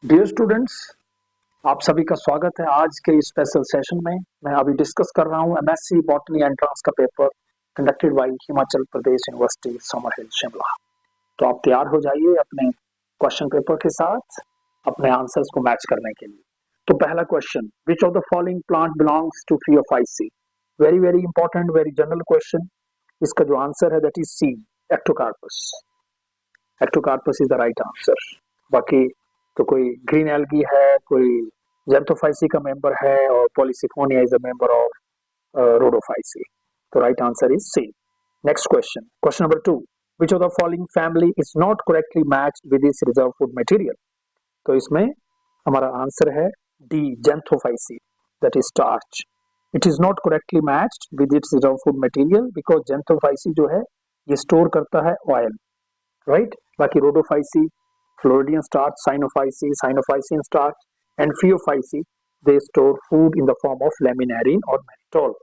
Dear students, आप सभी का स्वागत है आज के इस स्पेशल सेशन में। मैं अभी डिस्कस कर रहा हूं एमएससी बॉटनी एंट्रेंस का paper conducted by Himachal Pradesh university Summer Hill Shimla. तो आप तैयार हो जाइए अपने क्वेश्चन पेपर के साथ अपने आंसर्स को मैच करने के लिए। तो पहला question, which of the following plant belongs to Phaeophyceae? Very very important, very general question. इसका जो आंसर है that is C, Ectocarpus. Ectocarpus is the right answer. बाकी तो कोई ग्रीन एल्गी है, कोई जेंथोफाइसी का मेंबर है और polysiphonia is a member of rhodophyceae. तो right answer is C. Next question, question number 2, which of the following family is not correctly matched with this reserve food material? तो इसमें हमारा answer है D, xanthophyceae, that is starch. It is not correctly matched with its reserve food material because xanthophyceae जो है ये store करता है oil, right. बाकी rhodophyceae, floridean starch, Sinophycean starch, and Phaeophyceae, they store food in the form of laminarin or mannitol.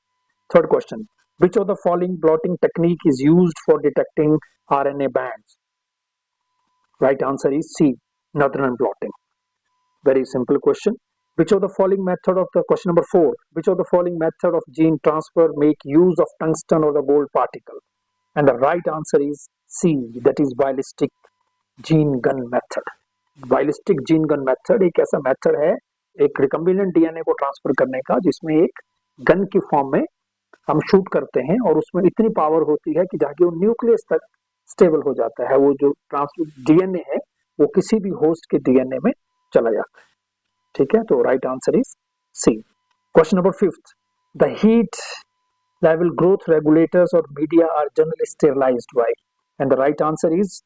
Third question, which of the following blotting technique is used for detecting RNA bands? Right answer is C, Northern blotting. Very simple question. Which of the following method of the question number 4, which of the following method of gene transfer make use of tungsten or the gold particle? And the right answer is C, that is ballistic gene gun method. Biolistic gene gun method एक ऐसा method है एक recombinant DNA को transfer करने का जिसमें एक gun की फॉर्म में हम शूट करते हैं और उसमें इतनी पावर होती है कि जाके वो न्यूक्लियस तक स्टेबल हो जाता है। वो जो ट्रांसफर डीएनए है वो किसी भी होस्ट के डीएनए में चला जाता है। ठीक है, तो right answer is C. Question number 5, the heat लेवल ग्रोथ रेगुलेटर्स और media are generally sterilised by, and the right answer is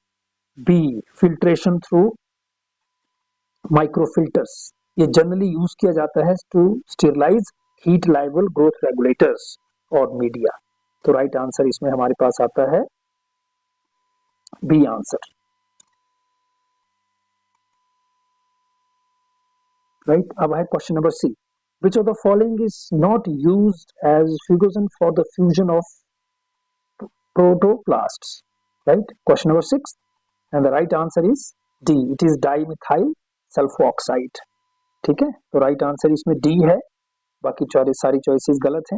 B, filtration through microfilters. ये जनरली यूज किया जाता है टू स्टेरिलाइज हीट लेवल ग्रोथ रेगुलेटर्स और media. तो right answer इसमें हमारे पास आता है बी आंसर, राइट। अब है question number C, which of the following is not used as fusion for the fusion of protoplasts? Right, question number 6, and the right answer is D, it is dimethyl sulfoxide। ठीक है, तो right answer इसमें D है, बाकी सारी choices गलत हैं।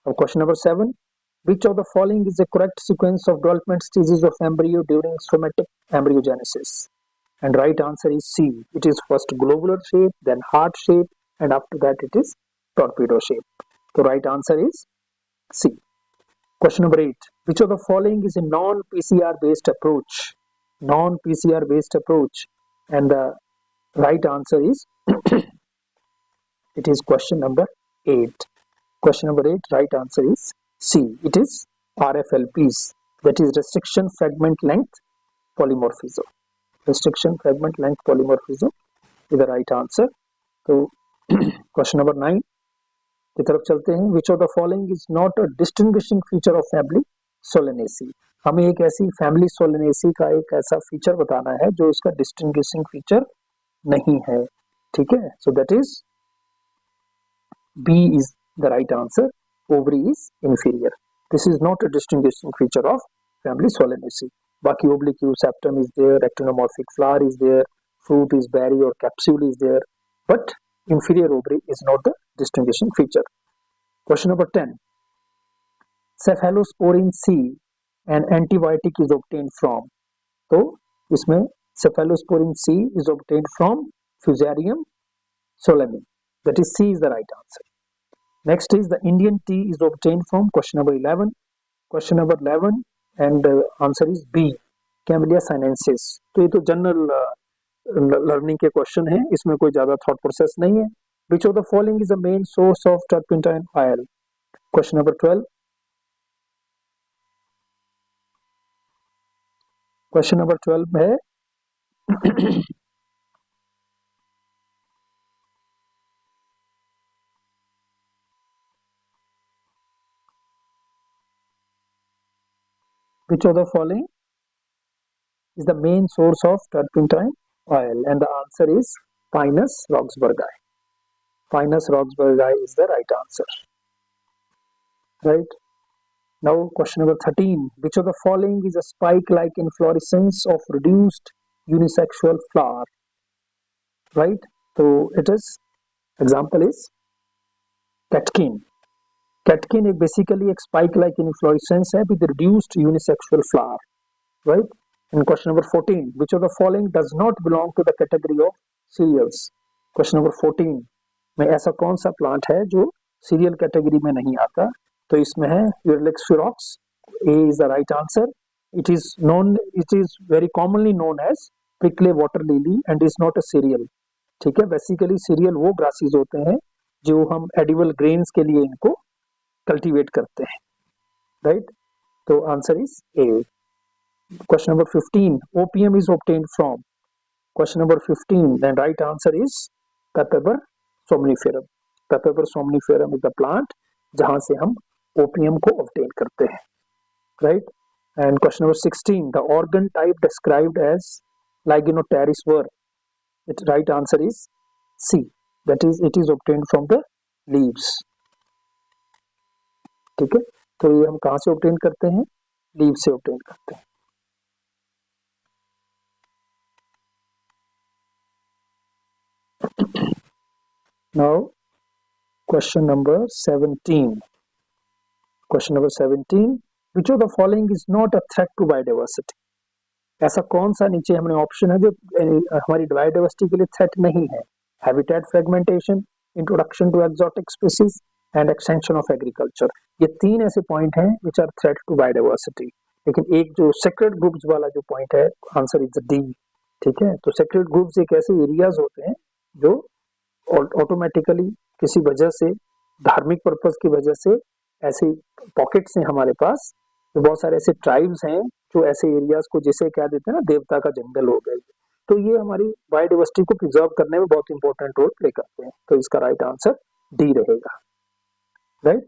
अब question number 7, which of the following is a correct sequence of development stages of embryo during somatic embryogenesis? And right answer is C, it is first globular shape, then heart shape, and after that it is torpedo shape। तो right answer is C। Question number 8, which of the following is a non-PCR based approach? Non-PCR based approach, and the right answer is it is question number 8। Question number 8, right answer is C, it is RFLPs, that is restriction fragment length polymorphism। Restriction fragment length polymorphism is the right answer। तो question number 9 की तरफ चलते हैं, which of the following is not a distinguishing feature of family Solanaceae? हमें एक ऐसी family Solanaceae का एक ऐसा फीचर बताना है जो इसका डिस्टिंग्विशिंग फीचर नहीं है। ठीक है, so that is B is the right answer, ovary is inferior. This is not a distinguishing feature of family solanaceae. बाकी oblique septum is there, actinomorphic flower is there, fruit is berry और capsule is there, but inferior ovary is not the distinguishing feature। Question number 10, cephalosporin C and antibiotic is obtained from? तो इसमें cephalosporin C is obtained from Fusarium solanum, that is C is the right answer। Next is the Indian tea is obtained from? Question number 11, question number 11 and answer is B, Camellia sinensis। तो ये तो general learning के question है, इसमें कोई ज्यादा thought process नहीं है। विच of the following is the main source of turpentine oil? Question number 12, question number 12 है which of the following is the main source of turpentine oil? And the answer is Pinus roxburghi। Pinus roxburghi is the right answer, right? Now question number 13, which of the following is a spike like inflorescence of reduced unisexual flower? Right. तो it is example is catkin. Catkin एक basically एक spike like inflorescence है with reduced unisexual flower, right? In question number 14, which of the following does not belong to the category of cereals? Question number 14 में ऐसा कौन सा plant है जो serial category में नहीं आता? तो इसमें है यूरिलेक्स फिरोक्स। A is the right answer. It is very commonly known as prickly water lily and is not a cereal. ठीक है, बेसिकली सीरियल वो ग्रासेस होते हैं जो हम एडिबल ग्रेन्स के लिए इनको कल्टीवेट करते हैं, राइट? तो answer is A. Question number 15. Opium is obtained from. Question number 15. Then right answer is Papaver somniferum. Papaver somniferum is the plant जहाँ से हम opium को obtain करते हैं, right? And question number 16. The organ type described as Lignotaris were. Its right answer is C. That is, it is obtained from the leaves. ठीक है, तो ये हम कहाँ से obtain करते हैं? Leaves से obtain करते हैं। Now, question number 17. Question number 17. Which of the following is not a threat to biodiversity? ऐसा कौन सा नीचे हमने ऑप्शन है जो हमारी बायोडाइवर्सिटी के लिए थ्रेट नहीं है? Habitat fragmentation, introduction to exotic species and extension of agriculture. ये तीन ऐसे पॉइंट हैं which are threat to biodiversity. लेकिन एक जो सेक्रेट ग्रुप्स वाला जो पॉइंट है, आंसर इज डी। ठीक है, तो सेक्रेट ग्रुप्स एक ऐसे एरियाज होते हैं जो ऑटोमेटिकली किसी वजह से, धार्मिक पर्पस की वजह से ऐसे पॉकेट्स हैं हमारे पास, तो बहुत सारे ऐसे ट्राइब्स हैं जो ऐसे एरियाज को जिसे क्या देते हैं ना, देवता का जंगल हो गए, तो ये हमारी बायोडाइवर्सिटी को प्रिजर्व करने में बहुत इंपॉर्टेंट रोल प्ले करते हैं। तो इसका राइट आंसर डी रहेगा, राइट।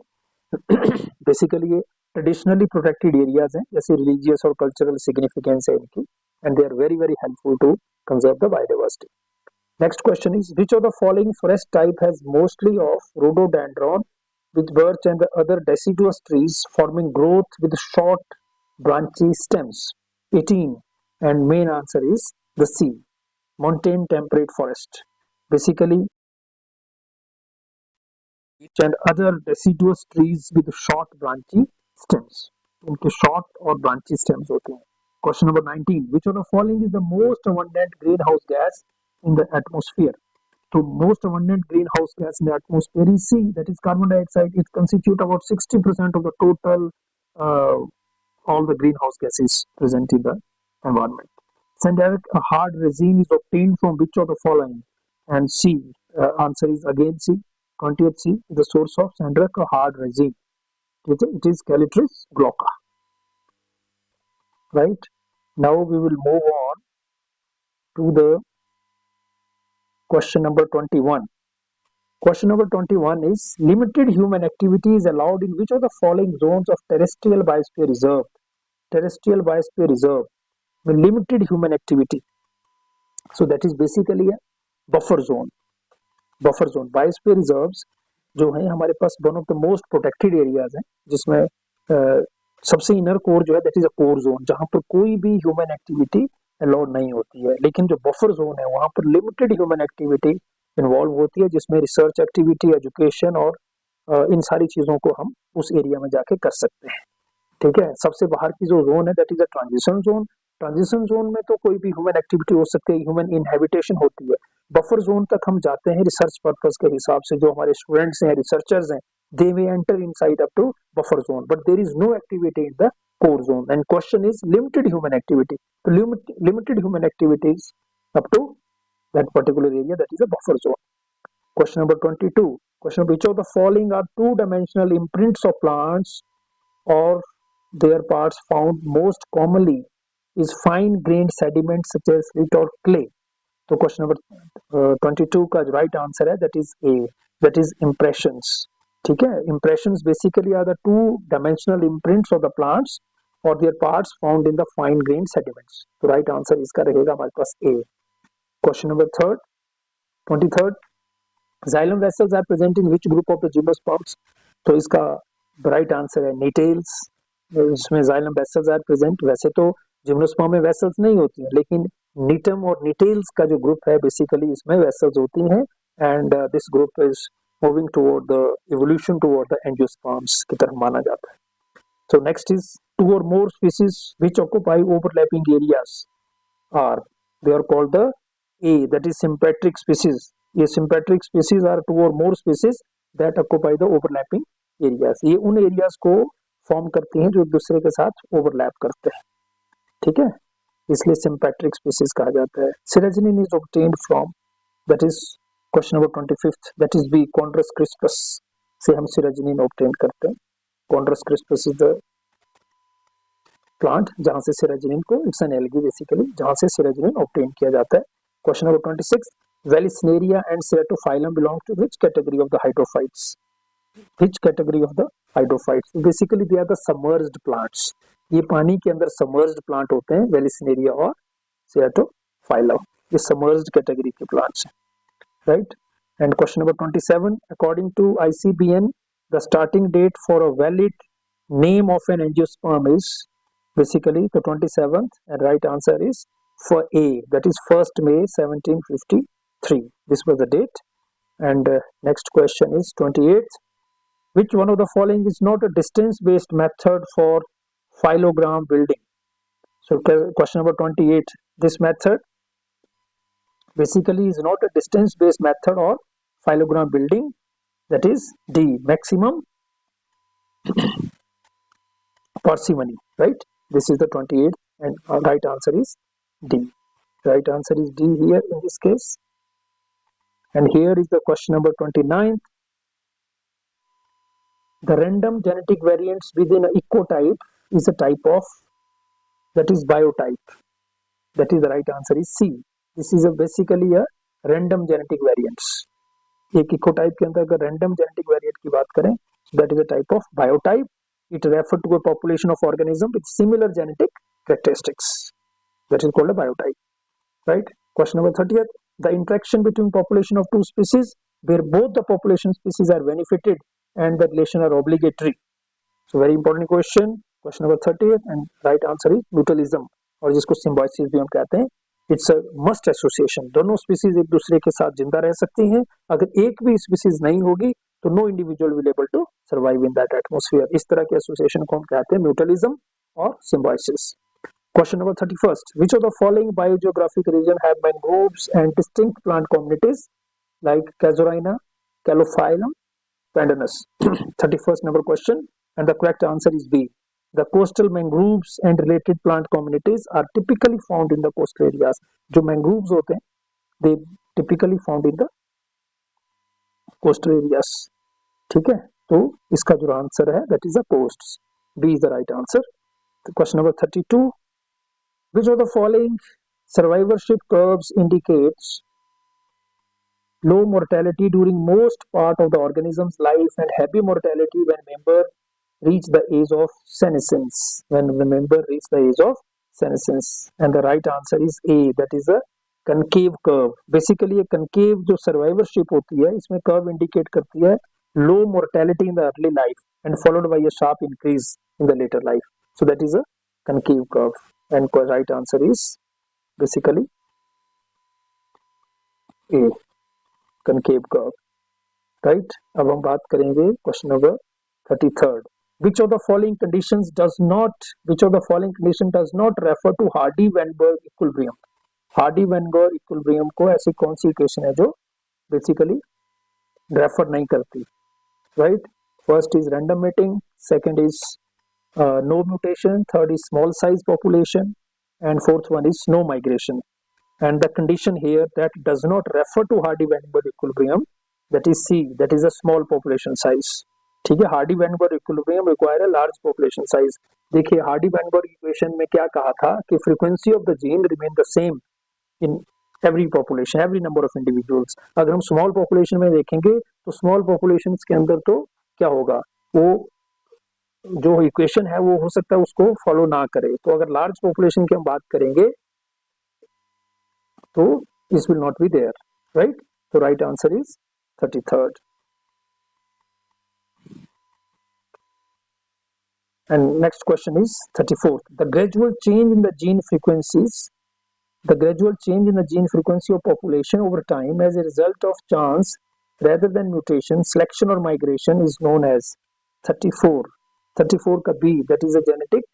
बेसिकली ये ट्रेडिशनली प्रोटेक्टेड एरियाज हैं, जैसे रिलीजियस और कल्चरल सिग्निफिकेंस है इनकी, and they are very very helpful to conserve the biodiversity. Next question is, which of the following forest type has mostly of rhododendron with birch and the other deciduous trees forming growth with short branchy stems? 18. And main answer is the C, montane temperate forest. Basically, and other deciduous trees with short branchy stems. इनके short और branchy stems होते हैं। Question number 19. Which of the following is the most abundant greenhouse gas in the atmosphere? So most abundant greenhouse gas in the atmosphere is C, that is carbon dioxide. It constitutes about 60% of the total all the greenhouse gases present in the environment. Sanderic, a hard resin is obtained from which of the following? And C, answer is again C. 20th C, the source of Sanderic, a hard resin. It is Calitris glauca. Right? Now we will move on to the question number 21. Question number 21 is, limited human activity is allowed in which of the following zones of terrestrial biosphere reserve? Terrestrial biosphere reserve with limited human activity. So that is basically a buffer zone. Buffer zone, biosphere reserves जो है हमारे पास one of the most protected areas है, जिसमें सबसे inner core जो है that is a core zone, जहां पर कोई भी ह्यूमन एक्टिविटी अलाउड नहीं होती है। लेकिन जो बफर जोन है वहां पर लिमिटेड ह्यूमन एक्टिविटी इन्वॉल्व होती है, जिसमें रिसर्च एक्टिविटी, एजुकेशन और इन सारी चीजों को हम उस एरिया में जाके कर सकते हैं। ठीक है, सबसे बाहर की जो जोन है that is a transition zone. Transition zone में तो कोई भी ह्यूमन एक्टिविटी हो सकती है, ह्यूमन इनहेबिटेशन होती है। बफर जोन तक हम जाते हैं रिसर्च पर्पस के हिसाब से, जो हमारे स्टूडेंट्स हैं, रिसर्चर्स हैं, they may enter inside up to buffer zone, but there is no activity in the core zone. And question is limited human activity, तो limited human activities up to that particular area, that is a buffer zone. Question number 22. Question, which of the following are two-dimensional imprints of plants or their parts found most commonly is fine-grained sediment such as peat or clay? So question number 22 का right answer है that is A, that is impressions. ठीक है, impressions basically are the two-dimensional imprints of the plants or their parts found in the fine-grained sediments. तो right answer इसका रहेगा हमारे पास A. Question number 23rd. Xylem vessels are present in which group of the gymnosperms? तो इसका right answer है Nattales. इसमें xylem vessels are present. वैसे तो जिम्नोस्पर्म में वेसल्स नहीं होती हैं, लेकिन नीटम और निटेल्स का जो ग्रुप है बेसिकली इसमें वेसल्स होती हैं and this group is moving toward the evolution toward the angiosperms की तरफ माना जाता है. So next is two or more species which occupy overlapping areas are they are called the A, that is sympatric species. ये sympatric species are two or more species that occupy the overlapping areas. ये उन areas को form करती हैं जो एक दूसरे के साथ ओवरलैप करते हैं. ठीक है, इसलिए sympatric species कहा जाता है. Serraginine is obtained from, that is question number 25th, that is B, Chondrus crispus से हम serraginine obtain करते हैं. Chondrus crispus is the plant जहां से सेराजिनिन को, इट्स एन एल्गी बेसिकली, जहां से सेराजिनिन ऑब्टेन किया जाता है. Question number 26, vallisneria and ceratophyllum belong to which category of the hydrophytes? Which category of the hydrophytes? Basically they are the submerged plants. ये पानी के अंदर सबमर्ज्ड प्लांट होते हैं, वेलिस्नेरिया और सेरेटोफाइलम. ये सबमर्ज्ड कैटेगरी के प्लांट्स हैं, right. And question number 27, according to ICBN the starting date for a valid name of an angiosperm is, basically the 27th, and right answer is for A, that is 1st May 1753. This was the date. And next question is 28th, which one of the following is not a distance based method for phylogram building? So question number 28, this method basically is not a distance based method or phylogram building, that is D, maximum parsimony, right. This is the 28th, and right answer is D. Right answer is D here in this case. And here is the question number 29th. The random genetic variants within an ecotype is a type of, that is biotype. That is the right answer is C. This is basically a random genetic variants. एक ecotype के अंदर अगर random genetic variant की बात करें, so that is a type of biotype. It refers to a population of organism with similar genetic characteristics. That is called a biotype, right? Question number 30th. The interaction between population of two species where both the population species are benefited and the relation are obligatory. So very important question. Question number 30th, and right answer is mutualism, और जिसको symbiosis भी हम कहते हैं. It's a must association. दोनों species एक दूसरे के साथ जिंदा रह सकती हैं. अगर एक भी species नहीं होगी तो no individual will able to survive in that atmosphere. इस तरह के association को हम कहते हैं mutualism और symbiosis. Question number 31st. Which of the following biogeographic region have mangroves and distinct plant communities like Casuarina, Calophyllum, Pandanus? 31st number question, and the correct answer is B. The coastal mangroves and related plant communities are typically found in the coastal areas. जो mangroves होते हैं, they typically found in the coastal areas. ठीक है, तो इसका जो answer है that is the coasts. B is the right answer. Question number 32. Which of the following survivorship curves indicates low mortality during most part of the organism's life and heavy mortality when member reach the age of senescence? When the member reach the age of senescence, and the right answer is A, that is a concave curve. Basically a concave जो survivorship होती है इसमें curve indicate करती है low mortality in the early life and followed by a sharp increase in the later life. So that is a concave curve, and right answer is basically A, concave curve, right. अब हम बात करेंगे question number 33rd. Which of the following condition does not refer to Hardy-Weinberg equilibrium? Hardy-Weinberg equilibrium को ऐसी कौन सी equation है जो basically refer नहीं करती, right. First is random mating, second is no mutation, third is small size population, and fourth one is no migration. And the condition here that does not refer to Hardy-Weinberg equilibrium, that is C, that is a small population size. ठीक है, Hardy-Weinberg equilibrium require a large population size. देखिए Hardy-Weinberg equation में क्या कहा था कि frequency of the gene remain the same in every population, every number of individuals. अगर हम small population में देखेंगे तो small populations के अंदर तो क्या होगा, वो जो इक्वेशन है वो हो सकता है उसको फॉलो ना करे. तो अगर लार्ज पॉपुलेशन की हम बात करेंगे तो this will not be there, right. तो right answer is 33rd. And next question is 34th. The gradual change in the gene frequencies The gradual change in the gene frequency of population over time as a result of chance rather than mutation, selection or migration is known as 34 का B, that is a genetic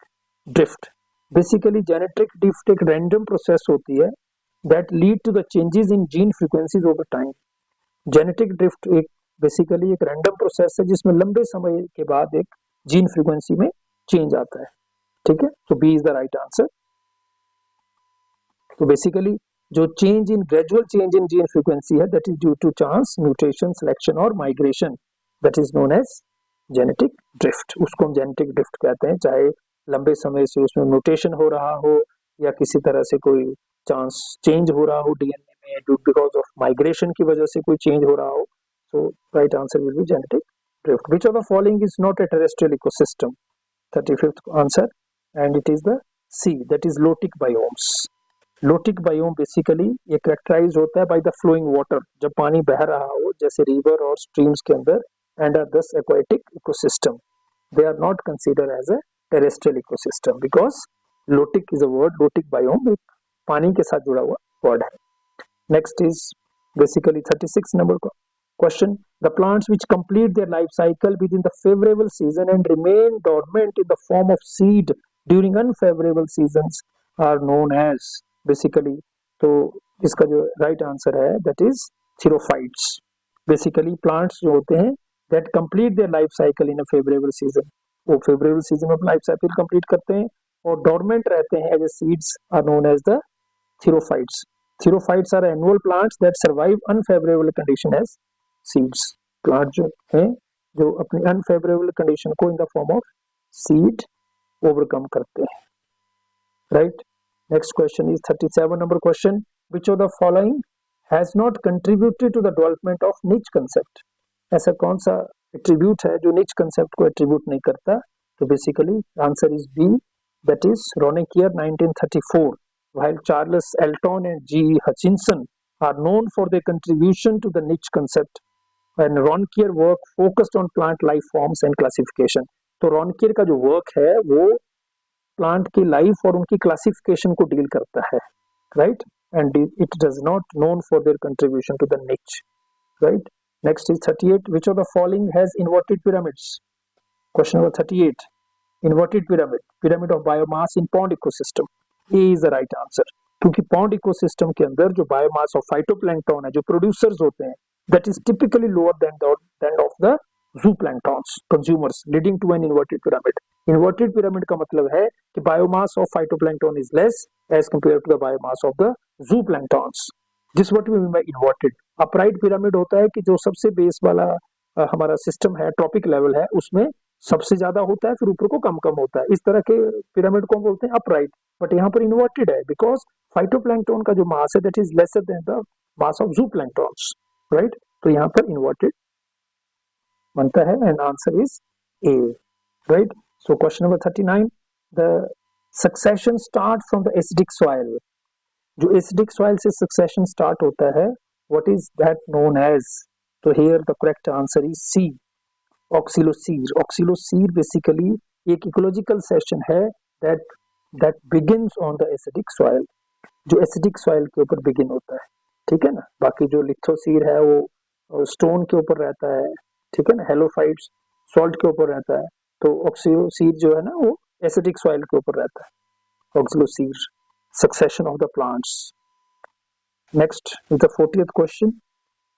drift. Basically genetic drift एक random process होती है that lead to the changes in gene frequencies over time. Genetic drift एक basically एक random process है जिसमें लंबे समय के बाद एक जीन फ्रीक्वेंसी में चेंज आता है. ठीक है, तो B is the right answer. तो बेसिकली जो change in gradual change in gene frequency है that is due to chance, mutation, selection और migration, that is known as genetic drift. उसको हम जेनेटिक ड्रिफ्ट कहते हैं, चाहे लंबे समय से उसमें म्यूटेशन हो रहा हो या किसी तरह से कोई चांस चेंज हो रहा हो डीएनए में बिकॉज ऑफ माइग्रेशन की वजह से कोई चेंज हो रहा हो. So right answer will be genetic drift. Which of the following is not a terrestrial ecosystem? 35th answer, and it is the C, that is lotic biomes. Lotic biome basically ये characterized होता है by the flowing water, जब पानी बह रहा हो जैसे river और streams के अंदर, and are thus aquatic ecosystem. They are not considered as a terrestrial ecosystem because lotic is a word, lotic biome एक पानी के साथ जुड़ा हुआ word है. Next is basically 36 number question. The plants which complete their life cycle within the favorable season and remain dormant in the form of seed during unfavorable seasons are known as, basically तो इसका जो right answer है that is xerophytes. Basically plants जो होते हैं that complete their life cycle in a favorable season, वो favorable season में life cycle complete करते हैं और dormant रहते हैं as a seeds are known as the xerophytes. Xerophytes are annual plants that survive unfavorable condition as seeds. Plant जो है जो अपनी अनफेवरेबल कंडीशन को in the form of seed overcome करते हैं. Right. Next question is 37 number question. Which of the following has not contributed to the development of niche concept? ऐसा कौन सा एट्रीब्यूट है जो निच कंसेप्ट को एट्रीब्यूट नहीं करता? तो basically answer is B, that is Raunkiaer 1934. while Charles Elton and G. Hutchinson are known for their contribution to the niche concept, and Ronquier work focused on plant life forms and classification. तो Ronquier का जो work है वो plant की life और उनकी classification को deal करता है, right, and it does not known for their contribution to the niche, right. Next is 38. Which of the following has inverted pyramids? Question number 38. Inverted pyramid, pyramid of biomass in pond ecosystem. A is the right answer, क्योंकि pond ecosystem के अंदर जो biomass of phytoplankton है, जो producers होते हैं, that is typically lower than of the zooplanktons consumers, leading to an inverted pyramid. Inverted pyramid का मतलब है कि biomass of phytoplankton is less as compared to the biomass of the zooplanktons. This what we mean by inverted. Upright pyramid होता है कि जो सबसे base वाला हमारा सिस्टम है, ट्रॉपिक लेवल है, उसमें सबसे ज्यादा होता है, फिर ऊपर को कम कम होता है. इस तरह के पिरामिड को बोलते हैं अपराइट. बट यहाँ पर इन्वर्टेड है बिकॉज फाइटोप्लैंक्टन का जो मास है that is lesser than the mass of zooplanktons, right. तो यहाँ पर इन्वर्टेड बनता है and answer is A, right. So question number 39. The succession start from the acidic soil. जो एसिडिक सॉइल से सक्सेशन स्टार्ट होता है, what is that known as? तो here the correct answer is C, oxylosere. Oxylosere basically एक ecological succession है that begins on the acidic soil, जो acidic soil के ऊपर बिगिन होता है, ठीक है ना. बाकी जो लिथोसीर है वो स्टोन के ऊपर रहता है, ठीक है ना. हेलोफाइट्स सॉल्ट के ऊपर रहता है. तो ऑक्सिलोसीर जो है ना वो एसिडिक सॉइल के ऊपर रहता है. Oxylosere, succession of the plants. Next is the 40th question.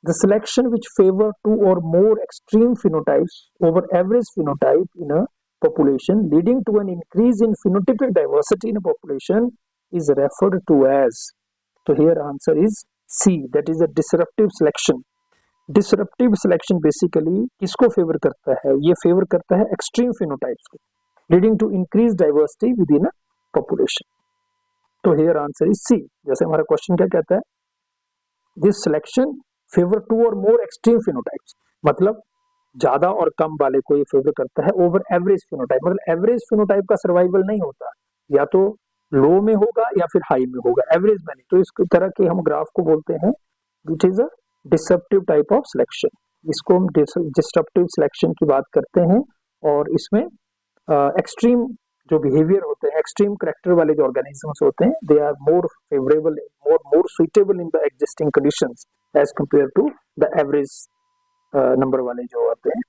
The selection which favor two or more extreme phenotypes over average phenotype in a population, leading to an increase in phenotypic diversity in a population, is referred to as. So here answer is C, that is a disruptive selection. Disruptive selection basically किसको favour करता है? ये favour करता है extreme phenotypes को, leading to increased diversity within a population. तो here answer is C. जैसे हमारा क्वेश्चन क्या कहता है? This selection फेवर टू और मोर एक्सट्रीम फिनोटाइप्स, मतलब ज्यादा और कम वाले को ये फेवर करता है ओवर एवरेज फिनोटाइप. मतलब एवरेज फिनोटाइप का सर्वाइवल नहीं होता, या तो लो में होगा या फिर हाई में होगा, एवरेज में नहीं. तो इस तरह के हम ग्राफ को बोलते हैं which is a disruptive type of selection. इसको हम डिसरप्टिव सिलेक्शन की बात करते हैं और इसमें एक्सट्रीम जो बिहेवियर होते एक्सट्रीम करेक्टर वाले जो ऑर्गेनिजम्स होते हैं they are more favourable more suitable in the existing conditions as compare to the average number वाले जो होते हैं.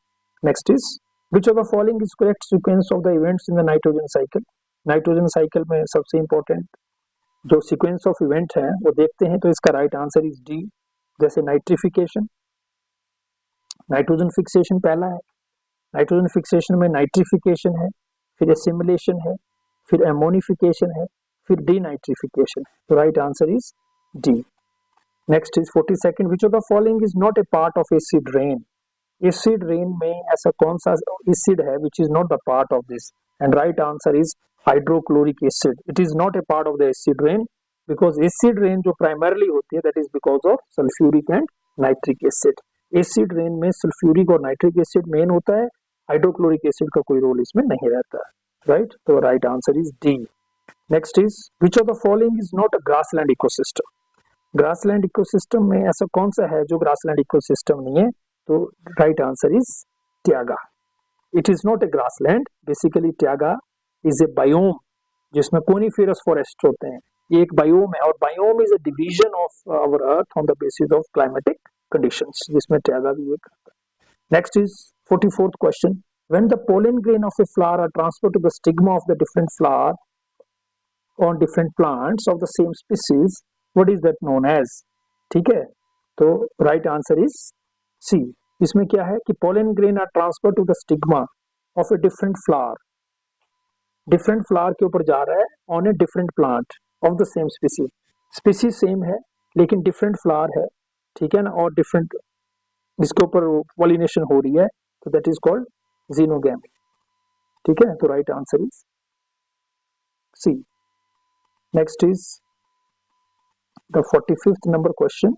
Next is which of the following is correct sequence of the events in the nitrogen cycle. Nitrogen cycle में सबसे important जो sequence of event है वो देखते हैं, तो इसका राइट आंसर इज डी. जैसे नाइट्रिफिकेशन, नाइट्रोजन फिक्सेशन पहला है. नाइट्रोजन फिक्सेशन में नाइट्रिफिकेशन है, फिर एसिमिलेशन है, फिर एमोनिफिकेशन है, फिर डीनाइट्रिफिकेशन है. तो right answer is D. Next is 42nd which of the following is not A part of acid rain. Acid rain में ऐसा कौन सा एसिड है which is not the part of this, and right answer is hydrochloric acid. It is not A part of the acid rain because acid rain जो primarily होती है that is because of sulphuric and nitric acid. Acid rain में sulphuric और nitric acid main होता है, hydrochloric acid का कोई role इसमें नहीं रहता है. राइट, तो right answer is D. Next is which of the following is not a grassland ecosystem. Grassland ecosystem में ऐसा कौन सा है जो ग्रासलैंड इकोसिस्टम नहीं है, तो right answer is taiga. It is not a grassland, basically taiga is a biome जिसमें कोनिफेरस फॉरेस्ट होते हैं. ये एक बायोम है और biome is a division of our earth on the basis of climatic conditions, जिसमें ट्यागा भी एक. Next is 44th question. When the pollen grain of a flower are transferred to the stigma of the different flower on different plants of the same species, what is that known as? ठीक है, तो right answer is C. इसमें क्या है कि pollen grain are transferred to the stigma of a different flower. Different flower के ऊपर जा रहा है on a different plant of the same species. Species same है लेकिन different flower है, ठीक है ना, और different जिसके ऊपर पॉलिनेशन हो रही है, तो दैट इज कॉल्ड जीनोगैमी. ठीक है, तो right answer is C. Next is the 45th number question.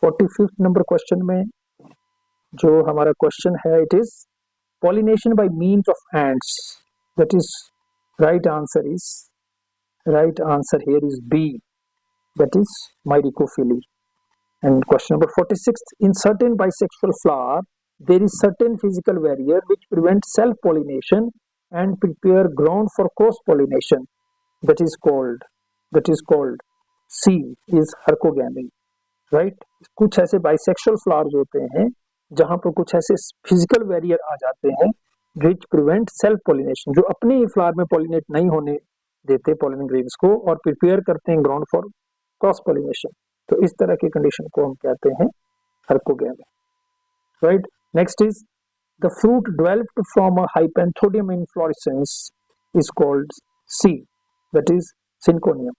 45th number question में जो हमारा क्वेश्चन है it is pollination by means of ants. That is right answer here is B, that is myrmecophily. And question number 46. In certain bisexual flower, there is certain physical barrier which prevents self-pollination and prepare ground for cross-pollination. That is called C is hercogamy. Right? कुछ ऐसे bisexual flowers होते हैं जहाँ पर कुछ ऐसे physical barrier आ जाते हैं which prevent self-pollination, जो अपने ही flower में pollinate नहीं होने देते pollen grains को और prepare करते हैं ground for cross-pollination. तो इस तरह की कंडीशन को हम कहते हैं herkogamy. Right, next is the fruit developed from a hypanthodium inflorescence is called C, that is syconium.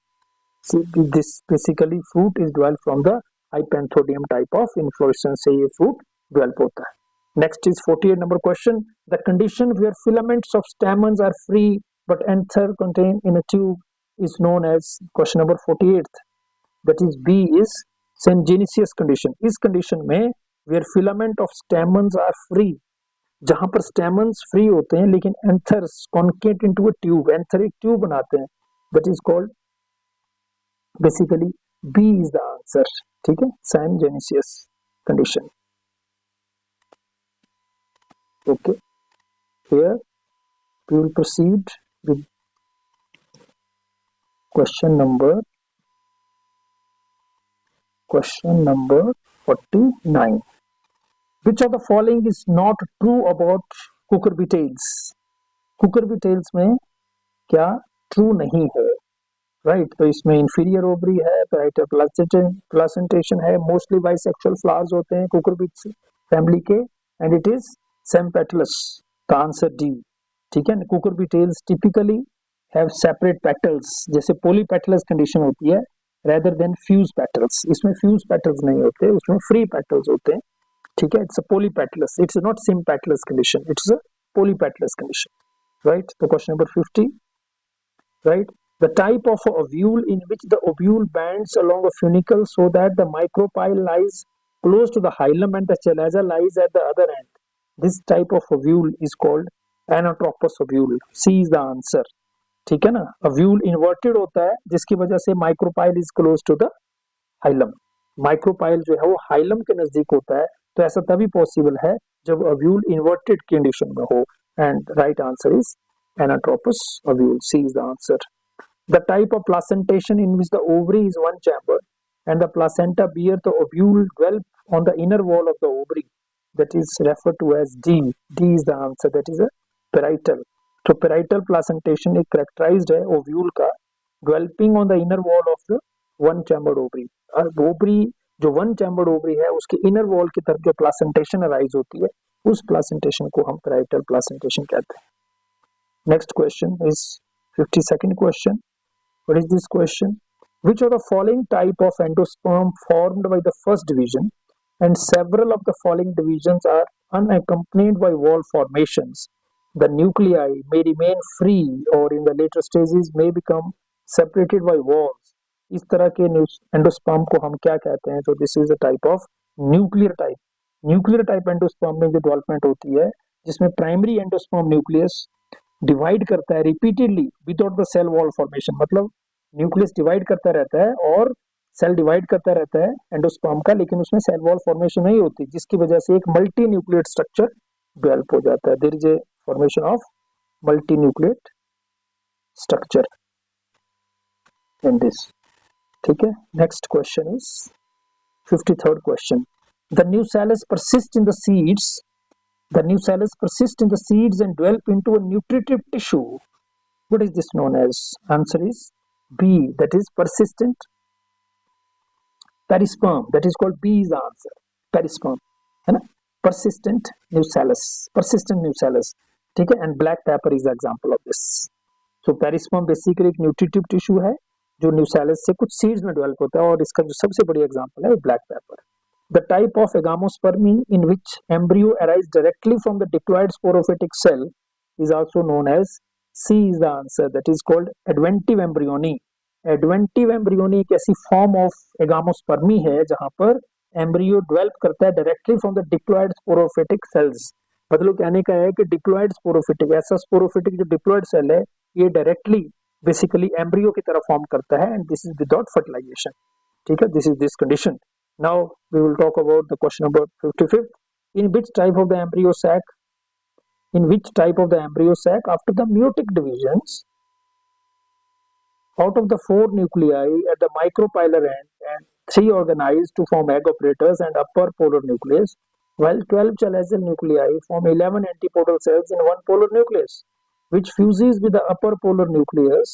This basically fruit is developed from the hypanthodium type of inflorescence से ये फ्रूट डेवलप होता है. Next is 48 number question. The condition where filaments of stamens are free but anther contain in a tube is known as. Question number 48 that is B is syngenesious condition. इस condition में where filament of stamens are free, जहां पर stamens free होते हैं लेकिन anthers concave into a tube, anther एक tube बनाते हैं, that is called basically B is the answer. ठीक है, syngenesious condition. Okay, here we will proceed with question number 49. Which of the following is not true about cucurbitails? cucurbitails में क्या true नहीं है? Right, तो इसमें इंफीरियर ओवरी है, parietal placentation है, मोस्टली बाइसेक्सुअल फ्लावर्स होते हैं कुकुरबिट फैमिली के, एंड इट इज सेम्पेटलस. का आंसर डी. ठीक है, cucurbitails typically have separate petals, जैसे पॉलीपेटलस कंडीशन होती है rather than fused petals. इसमें fused petals नहीं होते, उसमें free petals होते हैं. ठीक है, it's a polypetalous, it's not sympatalous condition, it's a polypetalous condition. Right, so question number 50. Right, the type of ovule in which the ovule bends along a funicle so that the micropyle lies close to the hilum and the chalaza lies at the other end. This type of ovule is called anatropous ovule. C is the answer. ठीक है ना, ovule inverted होता है जिसकी वजह से micropyle is close to the hilum. Micropyle जो है वो hilum के नजदीक होता है, तो ऐसा तभी पॉसिबल है जब ovule inverted कंडीशन में हो, and right answer is anatropous ovule. C is the answer. The type of placentation in which the ovary is one chamber and the placenta bear the ovule dwell on the inner wall of the ovary, that is referred to as D. D is the answer. That is a parietal. तो parietal placentation एक characterized है ovule का developing on the inner wall of the one chambered ovary. ovary जो one chambered ovary है उसके inner wall की तरफ जो प्लासेंटेशन अराइज होती है उस प्लासेंटेशन को हम पैराइटल प्लासेंटेशन कहते हैं. Next question is 52nd question. What is this question? Which of the following type of endosperm formed by the first division and several of the following divisions are unaccompanied by wall formations? The nuclei may remain free or in the later stages may become separated by walls. इस तरह के endosperm को हम क्या कहते हैं? तो this is a type of nuclear type. Nuclear type endosperm में जो डेवलपमेंट होती है जिसमें प्राइमरी एंडोस्पर्म न्यूक्लियस डिवाइड करता है repeatedly without the cell wall formation. मतलब न्यूक्लियस डिवाइड करता रहता है और सेल डिवाइड करता रहता है एंडोस्पर्म का, लेकिन उसमें सेल वॉल फॉर्मेशन नहीं होती, जिसकी वजह से एक मल्टी न्यूक्लिएट स्ट्रक्चर डेवलप हो जाता है. There is a formation of multi nucleate structure in this. ठीक है. Next question is 53rd question. The nucellus persist in the seeds. The nucellus persist in the seeds and develop into a nutritive tissue. What is this known as? Answer is B. That is persistent perisperm. That is called B is the answer. Perisperm है ना. Persistent nucellus. Persistent nucellus. ठीक है. And black pepper is the example of this. So perisperm basically एक nutritive tissue है जो nucellus से कुछ seeds में डेवलप होता है और इसका जो सबसे बड़ी एग्जांपल है black paper. The type of agamospermy in which embryo arise directly from the diploid sporophytic cell is also known as C is the answer. That is called adventive embryony. Adventive embryony एक ऐसी form of एगामोस्पर्मी है जहां पर embryo develop करता है directly from the diploid sporophytic cells. मतलब कहने का है कि डिप्लॉयड स्पोरोफिटिक, ऐसा स्पोरोफिटिक जो डिप्लॉयड सेल है ये डायरेक्टली बेसिकली एम्ब्रियो की तरह फॉर्म करता है and this is without fertilisation. ठीक है. This is this condition. Now we will talk about the question number 55th. In which type of the embryo sac after the meiotic divisions out of the 4 nuclei at the micropylar end and 3 organized to form egg operators and upper polar nucleus, while 12 chalazal nuclei form 11 antipodal cells in one polar nucleus, which fuses with the upper polar nucleus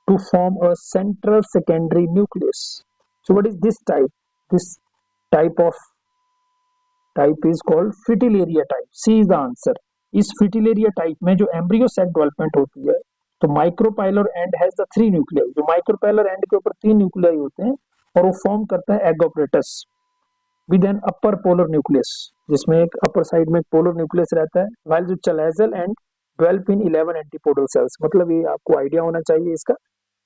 to form a central secondary nucleus. So what is this type? This type is called fritillaria type. C is the answer. इस fritillaria type में जो embryo sac development होती है तो micropylar and has the 3 nuclei. जो micropylar and के ऊपर 3 nuclei होते हैं और वो फॉर्म करता है egg apparatus with an upper polar nucleus, जिसमें एक अपर साइड में एक पोलर न्यूक्लियस रहता है. व्हाइल जो चलेजल and develop in 11 antipodal cells. मतलब ये आपको आइडिया होना चाहिए इसका.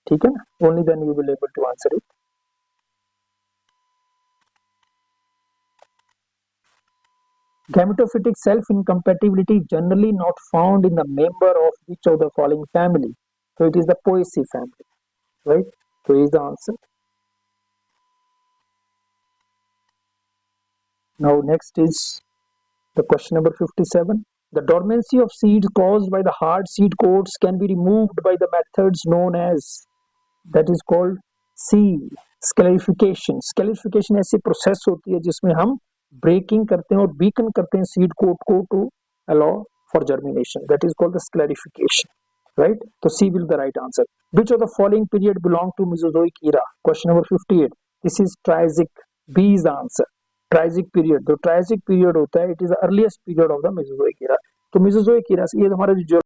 ठीक है ना. Only then you will able to answer it. Gametophytic self-incompatibility is generally not found in the member of which of the following family? So it is the Poaceae family, right? So is the answer. Now next is the question number 57. The dormancy of seeds caused by the hard seed coats can be removed by the methods known as, that is called C, sclerification. Sclerification ऐसी process होती है जिसमें हम breaking करते हैं और weaken करते हैं सीड कोट को to allow for germination. That is called the scarification, right. तो C will the right answer. Which of the following period belong to Mesozoic era? Question number 58. This is Triassic. B is the answer. Triassic period. जो Triassic period होता है it is the earliest period of the Mesozoic era. तो Mesozoic Ira से ये हमारा जो